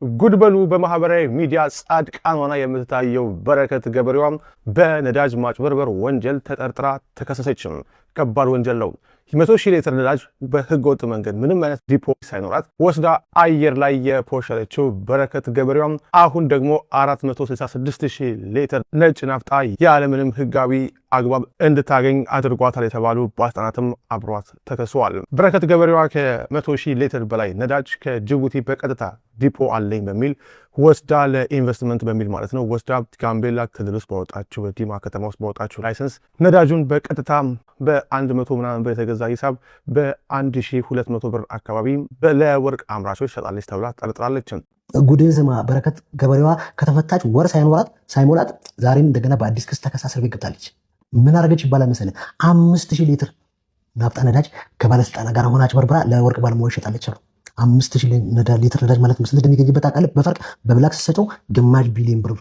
ጉድበሉ በማህበራዊ ሚዲያ ጻድቃን ሆና የምትታየው በረከት ገበሬዋም በነዳጅ ማጭበርበር ወንጀል ተጠርጥራ ተከሰሰች። ከባድ ወንጀል ነው። 100,000 ሊትር ነዳጅ በህገ ወጥ መንገድ ምንም አይነት ዲፖ ሳይኖራት ወስዳ አየር ላይ የፖሸረችው በረከት ገበሬዋም አሁን ደግሞ 466,000 ሊትር ነጭ ናፍጣ ያለምንም ህጋዊ አግባብ እንድታገኝ አድርጓታል የተባሉ ባለስልጣናትም አብሯት ተከሰዋል። በረከት ገበሬዋ ከ100,000 ሊትር በላይ ነዳጅ ከጅቡቲ በቀጥታ ዲፖ አለኝ በሚል ወስዳ ለኢንቨስትመንት በሚል ማለት ነው ወስዳ ጋምቤላ ክልል ውስጥ ባወጣችው በዲማ ከተማ ውስጥ ባወጣችው ላይሰንስ ነዳጁን በቀጥታ በ100 ምናምን ብር የተገዛ ሂሳብ በ1200 ብር አካባቢ ለወርቅ አምራቾች ሸጣለች ተብላ ጠርጥራለች። ጉድን ስማ፣ በረከት ገበሬዋ ከተፈታች ወር ሳይሞላት ዛሬም እንደገና በአዲስ ክስ ተከሳ እስር ቤት ገብታለች። ምን አደረገች ይባላል መሰለህ? 5,000 ሊትር ናፍጣ ነዳጅ ከባለስልጣናት ጋር ሆና አጭበርብራ ለወርቅ ባለሙያዎች ሸጣለች ነው። 5,000 ሊትር ነዳጅ ማለት ስንት እንደሚገኝበት ታውቃለህ? በፈርቅ በብላክ ስትሰጠው ግማሽ ቢሊዮን ብር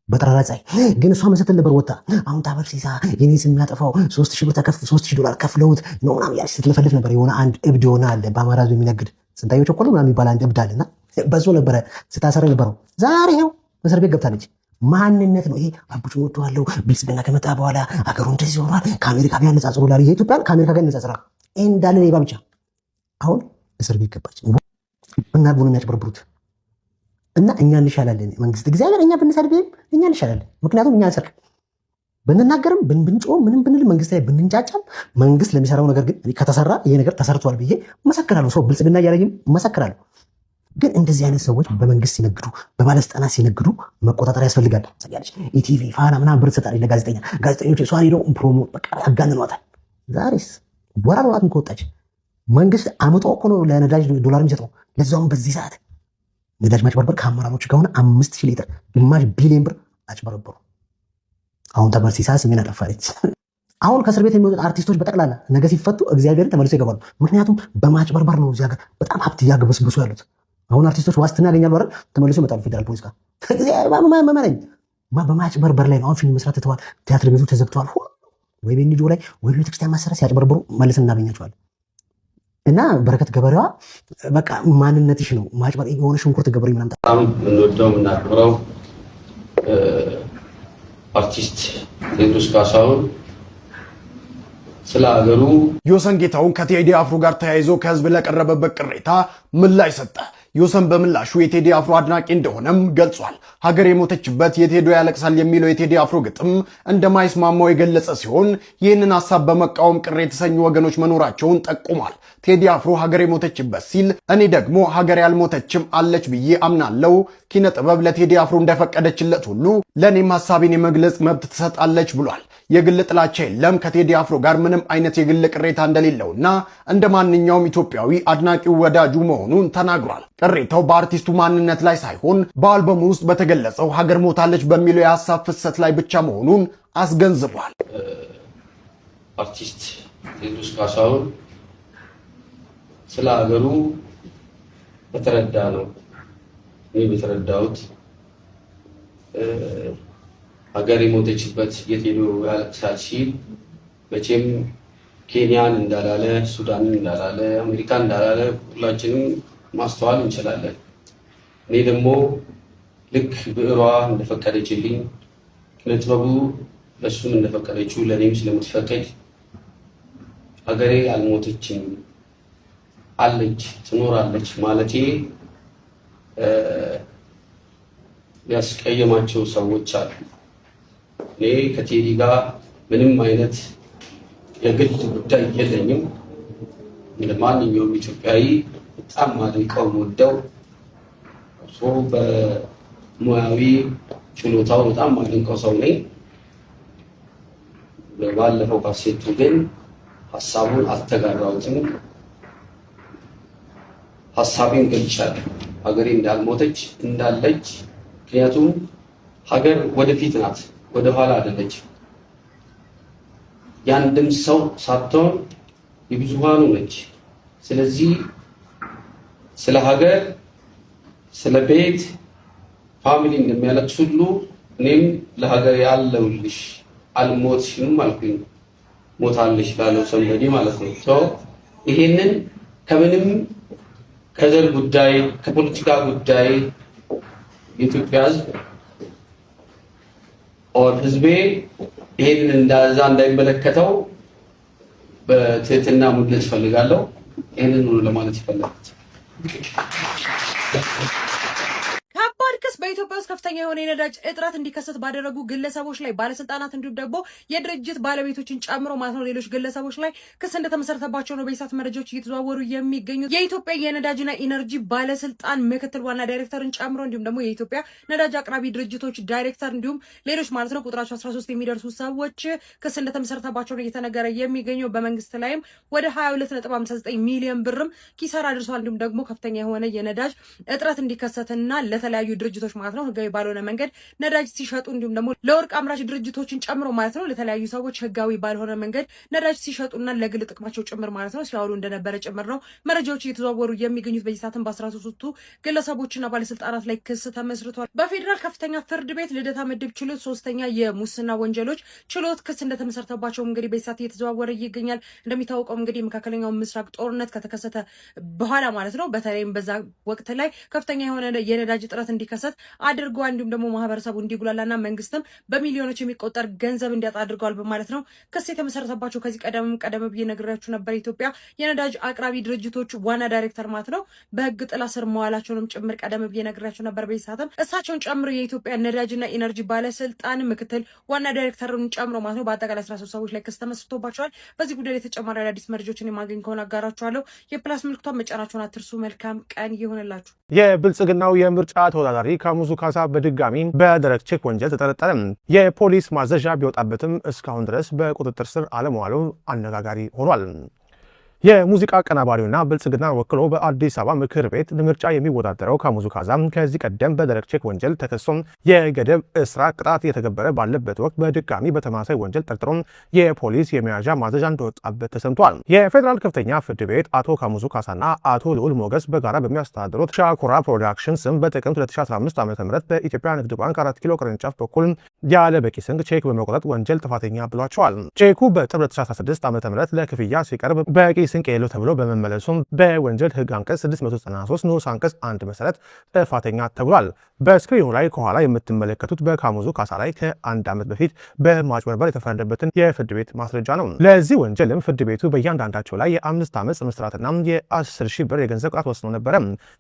በጠራራ ፀሐይ። ግን እሷ መሰተል ነበር ወጣ አሁን ታበርሲሳ የኔ ስም ያጠፋው 3,000 ብር $3,000 ከፍለውት ነው ምናምን ያለች ስትለፈልፍ ነበር። የሆነ አንድ እብድ የሆነ አለ በአማራ ሕዝብ የሚነግድ ስንታየው ቸኮል ምናምን የሚባል አንድ እብድ አለና በዞ ነበረ ስታሰረ ነበረው። ዛሬ ይኸው እስር ቤት ገብታለች። ማንነት ነው ይሄ? አቡቹ ወጥቷለሁ ብልጽግና ከመጣ በኋላ አገሩ እንደዚህ ሆኗል። ከአሜሪካ ጋር ያነጻጽሩ ላል የኢትዮጵያን ከአሜሪካ ጋር ያነጻጽራ እንዳለ ሌባ ብቻ አሁን እስር ቤት ገባች። እና ቡን የሚያጭበረብሩት እና እኛ እንሻላለን። መንግስት እግዚአብሔር እኛ ብንሰድብ እኛ እንሻላለን። ምክንያቱም እኛ አንሰርቅ ብንናገርም ብንጮህ ምንም ብንል መንግስት ላይ ብንንጫጫም መንግስት ለሚሰራው ነገር ግን ከተሰራ ይሄ ነገር ተሰርቷል ብዬ መሰክራለሁ። ሰው ብልጽግና እያለኝም መሰክራለሁ። ግን እንደዚህ አይነት ሰዎች በመንግስት ሲነግዱ በባለስልጣናት ሲነግዱ መቆጣጠር ያስፈልጋል። ኢቲቪ ፋና ምናምን ብር ትሰጣለች ለጋዜጠኛ። ጋዜጠኞች እሷን ሄደው ፕሮሞት በቃ ያጋንኗታል። ዛሬስ ወራሯትን ከወጣች መንግስት አምጦ እኮ ነው ለነዳጅ ዶላር የሚሰጠው። ለዛውም በዚህ ሰዓት ነዳጅ ማጭበርበር ከአመራሮች ከሆነ 5,000 ሊትር ግማሽ ቢሊዮን ብር አጭበረበሩ። አሁን ተመርሲሳ ስሜን አጠፋለች። አሁን ከእስር ቤት የሚወጡት አርቲስቶች በጠቅላላ ነገ ሲፈቱ እግዚአብሔርን ተመልሶ ይገባሉ። ምክንያቱም በማጭበርበር ነው እዚህ ሀገር በጣም ሀብት እያገበስብሱ ያሉት። አሁን አርቲስቶች ዋስትና ያገኛሉ አይደል? ተመልሶ ይመጣሉ ፌደራል ፖሊስ ጋር። እግዚአብሔር መመረኝ በማጭበርበር ላይ ነው። አሁን ፊልም መስራት ትተዋል። ቲያትር ቤቱ ተዘግተዋል። ወይ ቤንጆ ላይ ወይ ቤተክርስቲያን ማሰራት ሲያጭበረብሩ መልሰን እናገኛቸዋለን። እና በረከት ገበሬዋ በቃ ማንነትሽ ነው ማጭበር የሆነ ሽንኩርት ገበሬ ምናምን በጣም የምንወደው የምናከብረው አርቲስት ቴዎድሮስ ካሳሁን ስለ ሀገሩ ዮሰን ጌታሁን ከቴዲ አፍሮ ጋር ተያይዞ ከህዝብ ለቀረበበት ቅሬታ ምላሽ ሰጠ። ዮሰን በምላሹ የቴዲ አፍሮ አድናቂ እንደሆነም ገልጿል። ሀገር የሞተችበት የቴዲ ያለቅሳል የሚለው የቴዲ አፍሮ ግጥም እንደማይስማማው የገለጸ ሲሆን ይህንን ሐሳብ በመቃወም ቅር የተሰኙ ወገኖች መኖራቸውን ጠቁሟል። ቴዲ አፍሮ ሀገር የሞተችበት ሲል እኔ ደግሞ ሀገር ያልሞተችም አለች ብዬ አምናለው። ኪነ ጥበብ ለቴዲ አፍሮ እንደፈቀደችለት ሁሉ ለኔም ሐሳቤን የመግለጽ መብት ትሰጣለች ብሏል። የግል ጥላቻ የለም፣ ከቴዲ አፍሮ ጋር ምንም አይነት የግል ቅሬታ እንደሌለውና እንደ ማንኛውም ኢትዮጵያዊ አድናቂው ወዳጁ መሆኑን ተናግሯል። ቅሬታው በአርቲስቱ ማንነት ላይ ሳይሆን በአልበሙ ውስጥ በተገለጸው ሀገር ሞታለች በሚለው የሐሳብ ፍሰት ላይ ብቻ መሆኑን አስገንዝቧል። አርቲስት ቴዎድሮስ ካሳሁን ስለ ሀገሩ በተረዳ ነው እኔ በተረዳሁት ሀገር የሞተችበት የቴዲ ያለቅሳል ሲል መቼም ኬንያን እንዳላለ ሱዳንን እንዳላለ አሜሪካን እንዳላለ ሁላችንም ማስተዋል እንችላለን። እኔ ደግሞ ልክ ብዕሯ እንደፈቀደችልኝ ኪነጥበቡ ለሱም እንደፈቀደችው ለኔም ስለምትፈቅድ ሀገሬ አልሞተችም አለች ትኖራለች ማለቴ ያስቀየማቸው ሰዎች አሉ። እኔ ከቴዲ ጋር ምንም አይነት የግል ጉዳይ የለኝም። ለማንኛውም ኢትዮጵያዊ በጣም ማድንቀው ወደው በሙያዊ ችሎታው በጣም ማድንቀው ሰው ነኝ። ባለፈው ካሴቱ ግን ሐሳቡን አልተጋራሁትም። ሐሳቤን ገልጫለሁ። ሀገሬ እንዳልሞተች እንዳለች። ምክንያቱም ሀገር ወደፊት ናት፣ ወደ ኋላ አይደለች። ያንድም ሰው ሳትሆን የብዙሃኑ ነች። ስለዚህ ስለ ሀገር፣ ስለ ቤት ፋሚሊ እንደሚያለቅስ ሁሉ እኔም ለሀገር ያለውልሽ አልሞትሽም አልኩኝ። ሞታለሽ ላለው ሰንበዴ ማለት ነው። ይሄንን ከምንም ከዘር ጉዳይ ከፖለቲካ ጉዳይ የኢትዮጵያ ሕዝብ ኦር ህዝቤ ይሄንን እንደዛ እንዳይመለከተው በትህትና መግለጽ ፈልጋለሁ። ይሄንን ነው ለማለት ይፈልጋል። በኢትዮጵያ ውስጥ ከፍተኛ የሆነ የነዳጅ እጥረት እንዲከሰት ባደረጉ ግለሰቦች ላይ ባለስልጣናት እንዲሁም ደግሞ የድርጅት ባለቤቶችን ጨምሮ ማለት ነው ሌሎች ግለሰቦች ላይ ክስ እንደተመሰረተባቸው ነው በኢሳት መረጃዎች እየተዘዋወሩ የሚገኙት። የኢትዮጵያ የነዳጅና ኢነርጂ ባለስልጣን ምክትል ዋና ዳይሬክተርን ጨምሮ እንዲሁም ደግሞ የኢትዮጵያ ነዳጅ አቅራቢ ድርጅቶች ዳይሬክተር እንዲሁም ሌሎች ማለት ነው ቁጥራቸው 13 የሚደርሱ ሰዎች ክስ እንደተመሰረተባቸው ነው እየተነገረ የሚገኘው። በመንግስት ላይም ወደ 22.59 ሚሊዮን ብርም ኪሳራ አድርሷል። እንዲሁም ደግሞ ከፍተኛ የሆነ የነዳጅ እጥረት እንዲከሰትና ለተለያዩ ድርጅቶች ማለት ነው ህጋዊ ባልሆነ መንገድ ነዳጅ ሲሸጡ እንዲሁም ደግሞ ለወርቅ አምራች ድርጅቶችን ጨምሮ ማለት ነው ለተለያዩ ሰዎች ህጋዊ ባልሆነ መንገድ ነዳጅ ሲሸጡና ለግል ጥቅማቸው ጭምር ማለት ነው ሲያወሩ እንደነበረ ጭምር ነው መረጃዎች እየተዘዋወሩ የሚገኙት። በዚህ ሰዓትም በ13ቱ ግለሰቦችና ባለስልጣናት ላይ ክስ ተመስርቷል። በፌዴራል ከፍተኛ ፍርድ ቤት ልደታ ምድብ ችሎት ሶስተኛ የሙስና ወንጀሎች ችሎት ክስ እንደተመሰረተባቸው እንግዲህ በዚህ ሰዓት እየተዘዋወረ ይገኛል። እንደሚታወቀው እንግዲህ መካከለኛው ምስራቅ ጦርነት ከተከሰተ በኋላ ማለት ነው በተለይም በዛ ወቅት ላይ ከፍተኛ የሆነ የነዳጅ እጥረት እንዲከሰት አድርገዋል። እንዲሁም ደግሞ ማህበረሰቡ እንዲጉላላና መንግስትም በሚሊዮኖች የሚቆጠር ገንዘብ እንዲያጣ አድርገዋል በማለት ነው ክስ የተመሰረተባቸው። ከዚህ ቀደም ብዬ ነግሬያችሁ ነበር። ኢትዮጵያ የነዳጅ አቅራቢ ድርጅቶች ዋና ዳይሬክተር ማለት ነው በህግ ጥላ ስር መዋላቸውንም ጭምር ቀደም ብዬ ነግሬያችሁ ነበር። በዚህ ሰዓትም እሳቸውን ጨምሮ የኢትዮጵያ ነዳጅና ኢነርጂ ባለስልጣን ምክትል ዋና ዳይሬክተርን ጨምሮ ማለት ነው በአጠቃላይ 13 ሰዎች ላይ ክስ ተመስርቶባቸዋል። በዚህ ጉዳይ ላይ ተጨማሪ አዳዲስ መረጃዎችን የማገኝ ከሆነ አጋራችኋለሁ። የፕላስ ምልክቷን መጫናችሁን አትርሱ። መልካም ቀን ይሁንላችሁ። የብልጽግናው የምርጫ ተወዳዳሪ ካሙዙ ካሳ በድጋሚ በደረቅ ቼክ ወንጀል ተጠረጠረ። የፖሊስ ማዘዣ ቢወጣበትም እስካሁን ድረስ በቁጥጥር ስር አለመዋሉ አነጋጋሪ ሆኗል። የሙዚቃ አቀናባሪውና ብልጽግና ወክሎ በአዲስ አበባ ምክር ቤት ለምርጫ የሚወዳደረው ካሙዙ ካሳ ከዚህ ቀደም በደረቅ ቼክ ወንጀል ተከሶ የገደብ እስራት ቅጣት እየተገበረ ባለበት ወቅት በድጋሚ በተመሳሳይ ወንጀል ጠርጥሮ የፖሊስ የመያዣ ማዘዣ እንደወጣበት ተሰምቷል። የፌዴራል ከፍተኛ ፍርድ ቤት አቶ ካሙዙ ካሳና አቶ ልዑል ሞገስ በጋራ በሚያስተዳድሩት ሻኩራ ፕሮዳክሽን ስም በጥቅምት 2015 ዓ.ም በኢትዮጵያ ንግድ ባንክ 4 ኪሎ ቅርንጫፍ በኩል ያለ በቂ ስንቅ ቼክ በመቁረጥ ወንጀል ጥፋተኛ ብሏቸዋል። ቼኩ በጥር 2016 ዓ.ም ለክፍያ ሲቀርብ በቂ ስንቅ የለው ተብሎ በመመለሱም በወንጀል ህግ አንቀጽ 693 ንዑስ አንቀጽ 1 መሰረት ጥፋተኛ ተብሏል። በስክሪኑ ላይ ከኋላ የምትመለከቱት በካሙዙ ካሳ ላይ ከ1 ዓመት በፊት በማጭበርበር የተፈረደበትን የፍርድ ቤት ማስረጃ ነው። ለዚህ ወንጀልም ፍርድ ቤቱ በእያንዳንዳቸው ላይ የ5 ዓመት እስራትና የ10,000 ብር የገንዘብ ቅጣት ወስኖ ነበረ።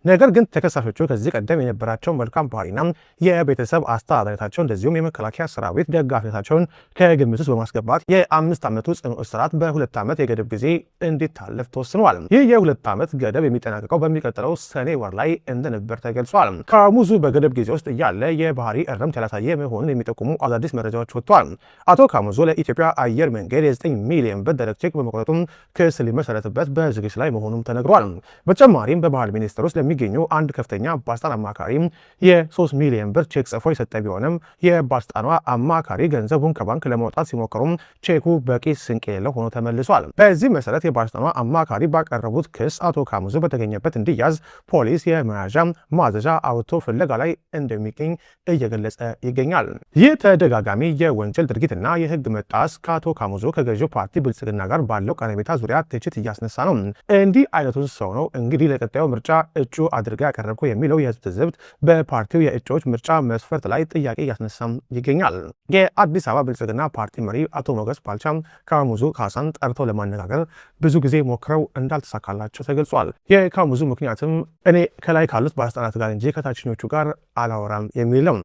ነገር ግን ተከሳሾቹ ከዚህ ቀደም የነበራቸው መልካም ባህሪና የቤተሰብ አስተዳዳሪታቸው እንደዚሁም የመከላከያ ሰራዊት ደጋፊነታቸውን ከግምት ውስጥ በማስገባት የ5 ዓመቱ ጽኑ እስራት በ2 ዓመት የገደብ ጊዜ እንዲታለፍ ተወስኗል። ይህ የ2 ዓመት ገደብ የሚጠናቀቀው በሚቀጥለው ሰኔ ወር ላይ እንደነበር ተገልጿል። ካሙዙ በገደብ ጊዜ ውስጥ እያለ የባህሪ እርምት ያላሳየ መሆኑን የሚጠቁሙ አዳዲስ መረጃዎች ወጥቷል። አቶ ካሙዙ ለኢትዮጵያ አየር መንገድ የ9 ሚሊዮን ብር ደረቅ ቼክ በመቁረጡም ክስ ሊመሰረትበት በዝግጅት ላይ መሆኑም ተነግሯል። በተጨማሪም በባህል ሚኒስቴር ውስጥ ለሚገኙ አንድ ከፍተኛ ባለስልጣን አማካሪ የ3 ሚሊዮን ብር ቼክ ጽፎ የሰጠ ቢሆንም የባለስልጣኗ አማካሪ ገንዘቡን ከባንክ ለማውጣት ሲሞክሩም ቼኩ በቂ ስንቅ የሌለው ሆኖ ተመልሷል። በዚህ መሰረት የባለስልጣኗ አማካሪ ባቀረቡት ክስ አቶ ካሙዙ በተገኘበት እንዲያዝ ፖሊስ የመያዣ ማዘዣ አውጥቶ ፍለጋ ላይ እንደሚገኝ እየገለጸ ይገኛል። ይህ ተደጋጋሚ የወንጀል ድርጊትና የህግ መጣስ ከአቶ ካሙዙ ከገዢው ፓርቲ ብልጽግና ጋር ባለው ቀረቤታ ዙሪያ ትችት እያስነሳ ነው። እንዲህ አይነቱን ሰው ነው እንግዲህ ለቀጣዩ ምርጫ እጩ አድርጋ ያቀረብኩ የሚለው የህዝብ ትዝብት በፓርቲው የእጩዎች ምርጫ መስፈርት ላይ ጥያቄ እያስነሳም ይገኛል። የአዲስ አበባ ብልጽግና ፓርቲ መሪ አቶ ሞገስ ባልቻም ካሙዙ ካሳን ጠርተው ለማነጋገር ብዙ ጊዜ ሞክረው እንዳልተሳካላቸው ተገልጿል። የካሙዙ ምክንያትም እኔ ከላይ ካሉት ባለስልጣናት ጋር እንጂ ከታችኞቹ ጋር አላወራም የሚል ነው።